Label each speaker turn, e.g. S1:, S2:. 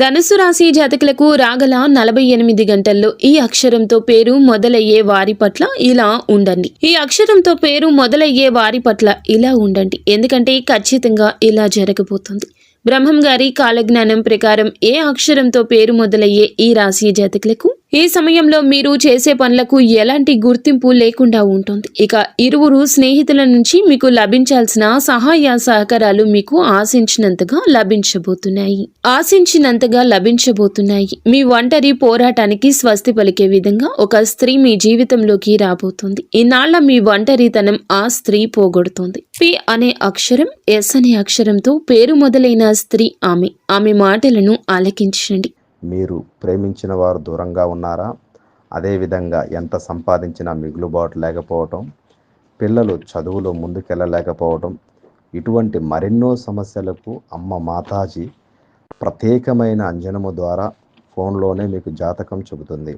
S1: ధనుసు రాశి జాతకులకు రాగల 48 గంటల్లో ఈ అక్షరంతో పేరు మొదలయ్యే వారి పట్ల ఇలా ఉండండి. ఈ అక్షరంతో పేరు మొదలయ్యే వారి పట్ల ఇలా ఉండండి. ఎందుకంటే ఖచ్చితంగా ఇలా జరగబోతుంది. బ్రహ్మం గారి కాలజ్ఞానం ప్రకారం ఏ అక్షరంతో పేరు మొదలయ్యే ఈ రాశి జాతకులకు ఈ సమయంలో మీరు చేసే పనులకు ఎలాంటి గుర్తింపు లేకుండా ఉంటుంది. ఇక ఇరువురు స్నేహితుల నుంచి మీకు లభించాల్సిన సహాయ సహకారాలు మీకు ఆశించినంతగా లభించబోతున్నాయి. మీ ఒంటరి పోరాటానికి స్వస్తి పలికే విధంగా ఒక స్త్రీ మీ జీవితంలోకి రాబోతుంది. ఈనాళ్ల మీ ఒంటరితనం ఆ స్త్రీ పోగొడుతుంది. పి అనే అక్షరం, ఎస్ అనే అక్షరంతో పేరు మొదలైన స్త్రీ ఆమె మాటలను ఆలకించండి.
S2: మీరు ప్రేమించిన వారు దూరంగా ఉన్నారా? అదేవిధంగా ఎంత సంపాదించినా మిగులుబాటు లేకపోవటం, పిల్లలు చదువులో ముందుకెళ్ళలేకపోవటం, ఇటువంటి మరెన్నో సమస్యలకు అమ్మ మాతాజీ ప్రత్యేకమైన అంజనము ద్వారా ఫోన్లోనే మీకు జాతకం చెబుతుంది.